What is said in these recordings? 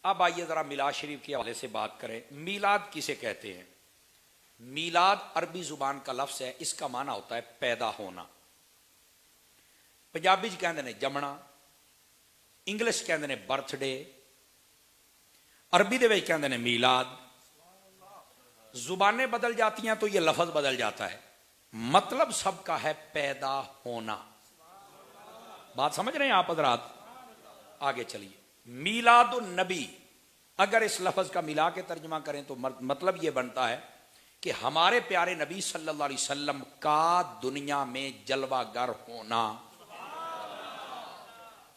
अब आइए जरा मिलाद शरीफ के हवाले से बात करें। मीलाद किसे कहते हैं? मीलाद अरबी जुबान का लफ्ज है, इसका माना होता है पैदा होना। पंजाबी च कहते हैं जमना, इंग्लिश कहते हैं बर्थडे, अरबी दे कहते हैं मीलाद। जुबानें बदल जाती हैं तो यह लफ्ज बदल जाता है, मतलब सबका है पैदा होना। बात समझ रहे हैं आप हज़रात? आगे चलिए। मीलादुन नबी, अगर इस लफ्ज का मिला के तर्जुमा करें तो मतलब यह बनता है कि हमारे प्यारे नबी सल्लल्लाहु अलैहि वसल्लम का दुनिया में जलवागर होना।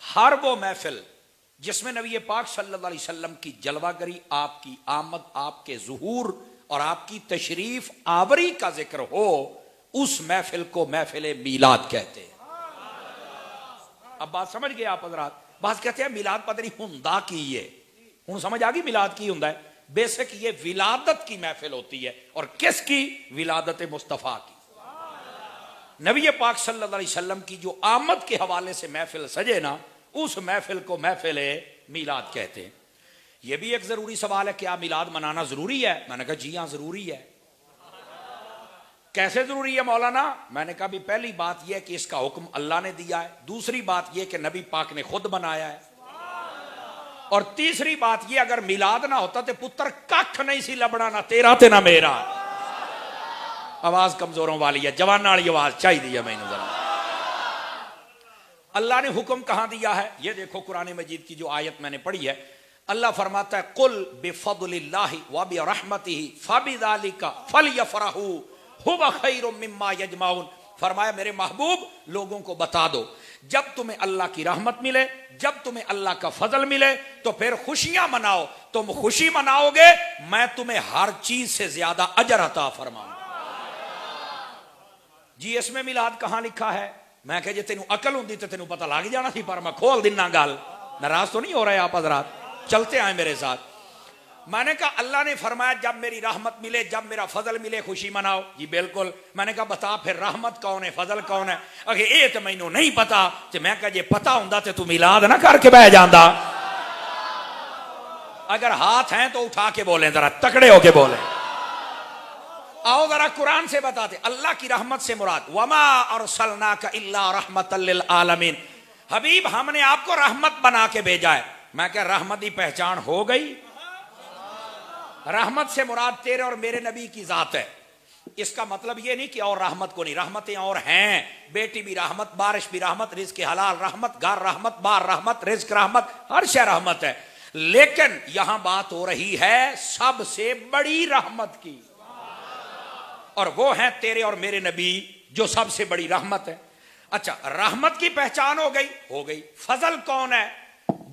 हर वो महफिल जिसमें नबी पाक सल्लल्लाहु अलैहि वसल्लम की जलवागरी, आपकी आमद, आपके ज़ुहूर और आपकी तशरीफ आवरी का जिक्र हो, उस महफिल को महफिल मीलाद कहते हैं। अब बात समझ गए आप हज़रात? बात कहते हैं मिलाद पता नहीं हुंदा की है, हूं समझ आ गई मिलाद की हुंदा है। बेसिक ये विलादत की महफिल होती है, और किसकी? विलादत मुस्तफ़ा की। नबी पाक सल्लल्लाहु अलैहि वसल्लम की जो आमद के हवाले से महफिल सजे ना, उस महफिल को महफिल मिलाद कहते हैं। यह भी एक जरूरी सवाल है, क्या मिलाद मनाना जरूरी है? मैंने कहा जी हां जरूरी है। कैसे जरूरी है मौलाना? मैंने कहा भी पहली बात यह कि इसका हुक्म अल्लाह ने दिया है, दूसरी बात यह कि नबी पाक ने खुद बनाया है, और तीसरी बात यह अगर मिलाद ना होता तो पुत्र कख नहीं सी लबना, ना तेरा ते ना मेरा। आवाज कमजोरों वाली है, जवाना वाली आवाज चाहिए मैनू जरा। अल्लाह ने हुक्म कहां दिया है? यह देखो कुरान मजीद की जो आयत मैंने पढ़ी है, अल्लाह फरमाता है कुल बिफदलिल्लाहि व बिरहमतिही फबिज़ालिका फलयफरहू हुवा खैरुम मिम्मा यजमाउन। फरमाया मेरे महबूब लोगों को बता दो, जब तुम्हें अल्लाह की रहमत मिले, जब तुम्हें अल्लाह का फजल मिले तो फिर खुशियां मनाओ। तुम खुशी मनाओगे, मैं तुम्हें हर चीज से ज्यादा अजर अता फरमाऊंगा। जी इसमें मिलाद कहां लिखा है? मैं कह जे तेनू अकल होंदी तो तेनू पता लग जाना थी, पर मैं खोल दिना गल। नाराज तो नहीं हो रहे आप हजरात? चलते आए मेरे साथ। मैंने कहा अल्लाह ने फरमाया जब मेरी रहमत मिले, जब मेरा फजल मिले खुशी मनाओ। जी बिल्कुल। मैंने कहा बता फिर रहमत कौन है, फजल कौन है? अगे ये तो मैनू नहीं पता। तो मैं कहा जे पता होंदा तो तू मिलाद ना करके बह जांदा। अगर हाथ हैं तो उठा के बोले, जरा तकड़े होके बोले। आओ जरा कुरान से बताते। अल्लाह की रहमत से मुराद वमा अरसलनाका इल्ला रहमतल लिल आलमीन। हबीब हमने आपको रहमत बना के भेजा है। मैं कह रहमत की पहचान हो गई? रहमत से मुराद तेरे और मेरे नबी की जात है। इसका मतलब यह नहीं कि और रहमत को नहीं, रहमतें और हैं। बेटी भी रहमत, बारिश भी रहमत, रिज़्क़ हलाल रहमत, घर रहमत, बार रहमत, रिज़्क़ रहमत, हर शय रहमत है। लेकिन यहां बात हो रही है सबसे बड़ी रहमत की, और वो है तेरे और मेरे नबी जो सबसे बड़ी रहमत है। अच्छा, रहमत की पहचान हो गई, हो गई। फजल कौन है?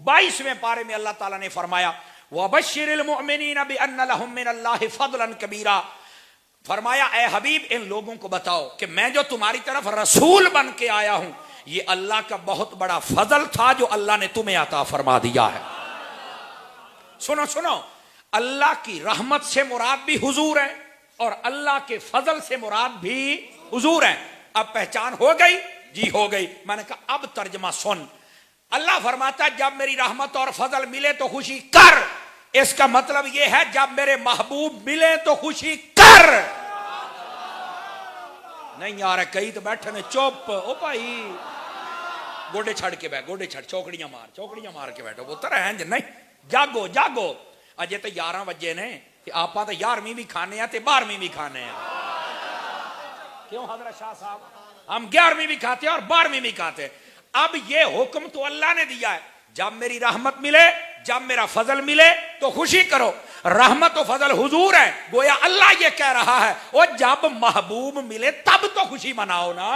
22वें पारे में अल्लाह ताला ने फरमाया वबश्शिरिल मुमिनीन बिअन्न लहुम मिनल्लाहि फदलन कबीरा। फरमाया ए हबीब इन लोगों को बताओ कि मैं जो तुम्हारी तरफ रसूल बन के आया हूं, ये अल्लाह का बहुत बड़ा फजल था जो अल्लाह ने तुम्हें अता फरमा दिया है। सुनो सुनो, अल्लाह की रहमत से मुराद भी हुजूर है, और अल्लाह के फजल से मुराद भी हुजूर है। अब पहचान हो गई? जी हो गई। मैंने कहा अब तर्जमा सुन। अल्लाह फरमाता है जब मेरी रहमत और फजल मिले तो खुशी कर। इसका मतलब यह है जब मेरे महबूब मिले तो खुशी कर। नहीं यार, कई तो बैठे ने चुप। ओ भाई गोडे छड़ के बैठ, गोडे छड़, चौकड़ियां मार के बैठो पुत्र। है नहीं, जागो जागो। अजे तो 11 बजे ने, आप तो 11वीं भी खाने हैं, 12वीं भी खाने हैं। क्यों हजरत शाह साहब? हम 11वीं भी खाते हैं और 12वीं भी खाते हैं। अब ये हुक्म तो अल्लाह ने दिया है, जब मेरी रहमत मिले, जब मेरा फजल मिले तो खुशी करो। रहमत और फजल हुजूर है, गोया अल्लाह ये कह रहा है और जब महबूब मिले तब तो खुशी मनाओ ना।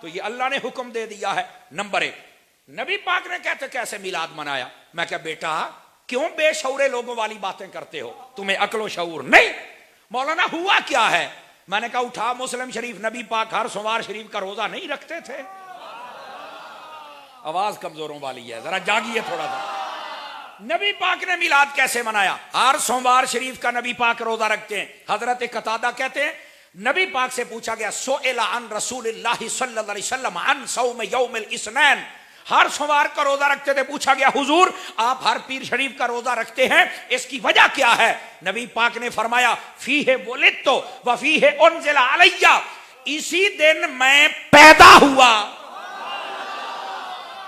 तो ये अल्लाह ने हुक्म दे दिया है। नंबर 1, नबी पाक ने कहते कैसे मिलाद मनाया? मैं क्या बेटा क्यों बेशऊरे लोगों वाली बातें करते हो? तुम्हें अक्ल शऊर नहीं? मौलाना हुआ क्या है? मैंने कहा उठा मुस्लिम शरीफ, नबी पाक हर सोमवार शरीफ का रोजा नहीं रखते थे। आवाज कमजोरों वाली है, जरा जागिए थोड़ा सा। नबी पाक ने मिलाद कैसे मनाया? हर सोमवार शरीफ का नबी पाक रोजा रखते हैं। हजरत कतादा कहते हैं नबी पाक से पूछा गया सोएला अन रसूलिल्लाहि सल्लल्लाहु अलैहि वसल्लम अन सौम यौमिल इस्नैन। हर सोमवार का रोजा रखते थे। पूछा गया हुजूर आप हर पीर शरीफ का रोजा रखते हैं, इसकी वजह क्या है? नबी पाक ने फरमाया फीहे वुलिदतु व फीहे उनज़िला अलैया, इसी दिन मैं पैदा हुआ,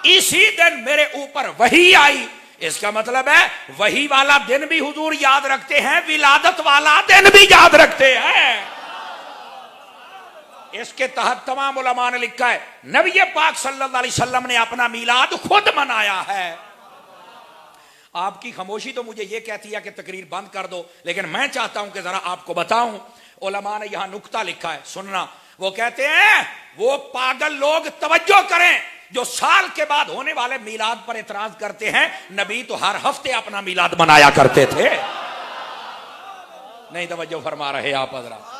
इसी दिन मेरे ऊपर वही आई। इसका मतलब है वही वाला दिन भी हुजूर याद रखते हैं, विलादत वाला दिन भी याद रखते हैं। इसके तहत तमाम उलमा ने लिखा है नबी पाक सल्लल्लाहु अलैहि वसल्लम ने अपना मीलाद खुद मनाया है। आपकी खामोशी तो मुझे यह कहती है कि तकरीर बंद कर दो, लेकिन मैं चाहता हूं कि जरा आपको बताऊं। उलमा ने यहां नुक्ता लिखा है, सुनना। वो कहते हैं वो पागल लोग तवज्जो करें जो साल के बाद होने वाले मीलाद पर एतराज करते हैं। नबी तो हर हफ्ते अपना मीलाद मनाया करते थे। नहीं तवज्जो फरमा रहे आप हज़रात।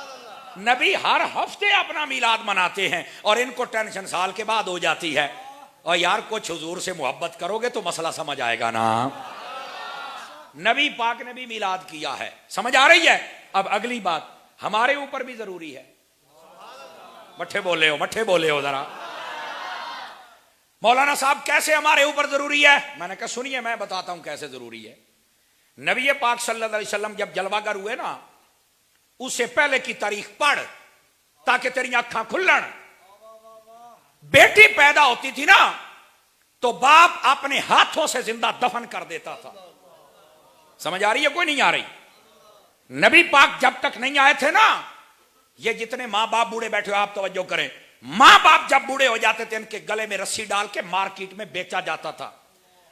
नबी हर हफ्ते अपना मीलाद मनाते हैं और इनको टेंशन साल के बाद हो जाती है। और यार कुछ हुजूर से मोहब्बत करोगे तो मसला समझ आएगा ना। नबी पाक ने भी मीलाद किया है, समझ आ रही है? अब अगली बात हमारे ऊपर भी जरूरी है। मट्ठे बोले हो, मट्ठे बोले हो जरा। मौलाना साहब कैसे हमारे ऊपर जरूरी है? मैंने कहा सुनिए मैं बताता हूं कैसे जरूरी है। नबी पाक सल्लल्लाहु अलैहि वसल्लम जब जलवागर हुए ना, उससे पहले की तारीख पढ़ ताकि तेरी आंखें खुलन। बेटी पैदा होती थी ना तो बाप अपने हाथों से जिंदा दफन कर देता था। समझ आ रही है कोई नहीं आ रही? नबी पाक जब तक नहीं आए थे ना, ये जितने मां बाप बूढ़े बैठे हो आप तवज्जो करें, मां बाप जब बूढ़े हो जाते थे इनके गले में रस्सी डाल के मार्केट में बेचा जाता था।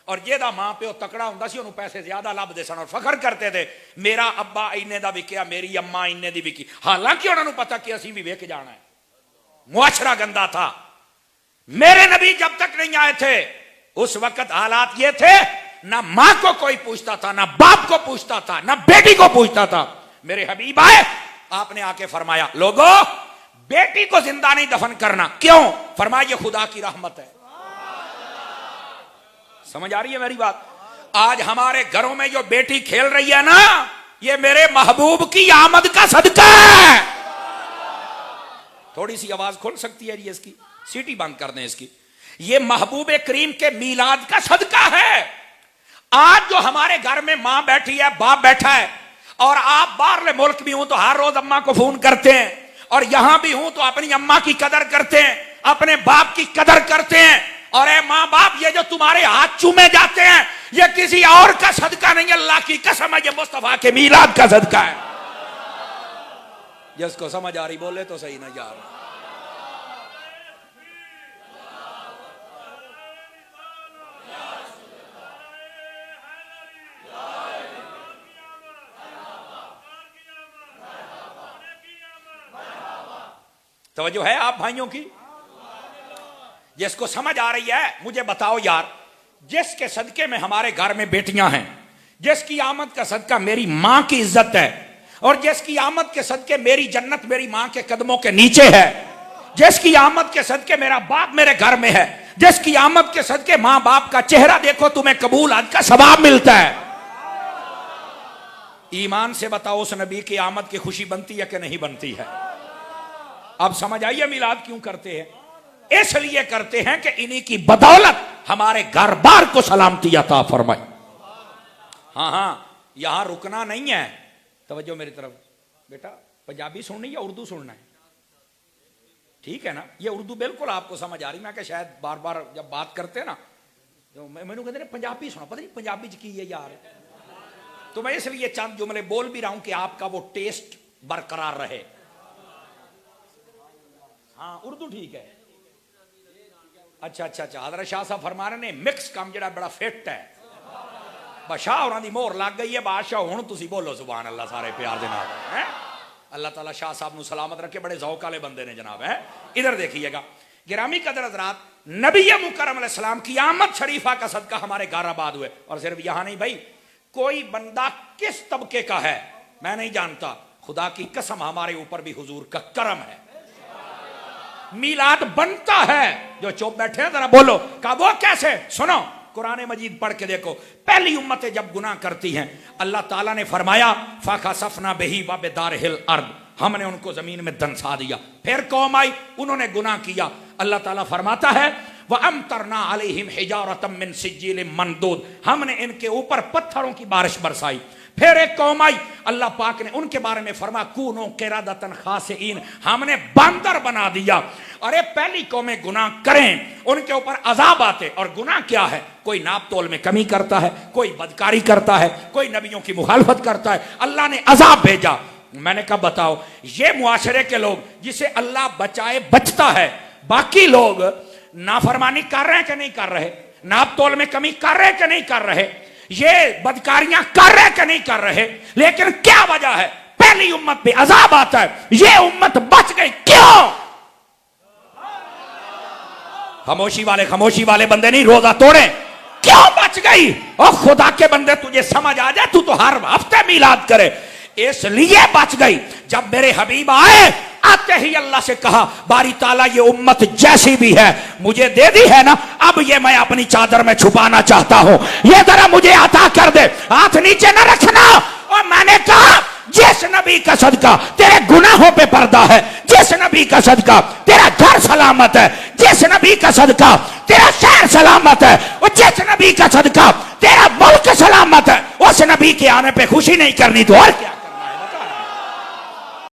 और जेदा मां प्यो तकड़ा हुंदा सी उन्होंने पैसे ज्यादा लभदे सन और फखर करते थे मेरा अब्बा इन्ने दा विकिया, मेरी अम्मा इन्ने दी विकी। हालांकि उन्होंने पता कि असीं भी विक जाना है। मुआशरा गंदा था। मेरे नबी जब तक नहीं आए थे उस वक्त हालात ये थे, ना मां को कोई पूछता था, ना बाप को पूछता था, ना बेटी को पूछता था। मेरे हबीब आए, आपने आके फरमाया लोगों बेटी को जिंदा नहीं दफन करना। क्यों? फरमाया ये खुदा की रहमत है। समझ आ रही है मेरी बात? आज हमारे घरों में जो बेटी खेल रही है ना, ये मेरे महबूब की आमद का सदका है। थोड़ी सी आवाज खोल सकती है ये इसकी? सीटी बंद कर दें इसकी। ये महबूब करीम के मीलाद का सदका है। आज जो हमारे घर में मां बैठी है, बाप बैठा है, और आप बाहरले मुल्क भी हूं तो हर रोज अम्मा को फोन करते हैं, और यहां भी हूं तो अपनी अम्मा की कदर करते हैं, अपने बाप की कदर करते हैं। और ए मां बाप, ये जो तुम्हारे हाथ चूमे जाते हैं ये किसी और का सदका नहीं, अल्लाह की कसम है, ये मुस्तफा के मीलाद का सदका है। जिसको समझ आ रही बोले तो सही ना यार। तवज्जो है आप भाइयों की? जिसको समझ आ रही है मुझे बताओ यार, जिसके सदके में हमारे घर में बेटियां हैं, जिसकी आमद का सदका मेरी मां की इज्जत है, और जिसकी आमद के सदके मेरी जन्नत मेरी मां के कदमों के नीचे है, जिसकी आमद के सदके मेरा बाप मेरे घर में है, जिसकी आमद के सदके मां बाप का चेहरा देखो तुम्हें कबूल हज का सवाब मिलता है। ईमान से बताओ उस नबी की आमद की खुशी बनती है कि नहीं बनती है? अब समझ आइए मिलाद क्यों करते हैं? इसलिए करते हैं कि इन्हीं की बदौलत हमारे घर बार को सलामती अता फरमाए। हाँ हाँ, यहां रुकना नहीं है। तवज्जो मेरी तरफ। बेटा पंजाबी सुननी या उर्दू सुनना है? ठीक है ना? ये उर्दू बिल्कुल आपको समझ आ रही। मैं शायद बार बार जब बात करते हैं ना तो मैंने कहते पंजाबी सुना, पता नहीं पंजाबी की है यार। तो मैं इसलिए चंद जुमले बोल भी रहा हूं कि आपका वो टेस्ट बरकरार रहे। हाँ उर्दू ठीक है। अच्छा अच्छा अच्छा, हज़रत शाह साहब फरमा रहे ने मिक्स काम जड़ा बड़ा फिट है। बादशाह होरां दी मोहर लग गई है। बादशाह हुण तुसीं बोलो सुभान अल्लाह सारे प्यार दे नाल है। अल्लाह ताला शाह साहब नूं सलामत रखे, बड़े ज़ौक़ वाले बंदे ने जनाब है। इधर देखिएगा गिरामी कदर हज़रात, नबी मुकर्रम अलैहिस्सलाम की आमद शरीफा का सदका हमारे घर आबाद हुए। और सिर्फ यहां नहीं भाई, कोई बंदा किस तबके का है मैं नहीं जानता, खुदा की कसम हमारे ऊपर भी हुजूर का करम है। मीलाद बनता है। जो चुप बैठे हैं जरा बोलो का वो कैसे? सुनो कुरान मजीद पढ़ के देखो। पहली उम्मतें जब गुनाह करती हैं अल्लाह ताला ने फरमाया फाखसफना बिही व बिदारिहिल अर्द, हमने उनको जमीन में दंसा दिया। फिर कौम आई, उन्होंने गुनाह किया। अल्लाह ताला फरमाता है व अमतरना अलैहिम हिजारतम मिन सिज्जिलिम मंदूद, हमने इनके ऊपर पत्थरों की बारिश बरसाई। फिर एक कौम आई, अल्लाह पाक ने उनके बारे में फरमा कूनो किरादतन खासिइन, हमने बंदर बना दिया। अरे पहली कौमें गुनाह करें उनके ऊपर अजाब आते। और गुनाह क्या है? कोई नाप तोल में कमी करता है, कोई बदकारी करता है, कोई नबियों की मुखालफत करता है, अल्लाह ने अजाब भेजा। मैंने कहा बताओ, ये मुआशरे के लोग जिसे अल्लाह बचाए बचता है, बाकी लोग नाफरमानी कर रहे हैं कि नहीं कर रहे, नाप तोल में कमी कर रहे कि नहीं कर रहे, ये बदकारियां कर रहे कि नहीं कर रहे, लेकिन क्या वजह है? पहली उम्मत पे अजाब आता है, ये उम्मत बच गई। क्यों? खामोशी वाले बंदे नहीं रोजा तोड़े, क्यों बच गई? और खुदा के बंदे तुझे समझ आ जाए, तू तो हर हफ्ते मिलाद करे, इसलिए बच गई। जब मेरे हबीब आए, आते ही अल्लाह से कहा बारी ताला ये उम्मत जैसी भी है मुझे दे दी है ना, अब ये मैं अपनी चादर में छुपाना चाहता हूं, ये जरा मुझे अता कर दे, हाथ नीचे न रखना। और मैंने कहा जिस नबी का सदका तेरे गुनाहों पे पर्दा है, जिस नबी का सदका तेरा घर सलामत है, जिस नबी का सदका तेरा शहर सलामत है, और जिस नबी का सदका तेरा मुल्क सलामत है, उस नबी के आने पे खुशी नहीं करनी तो और क्या?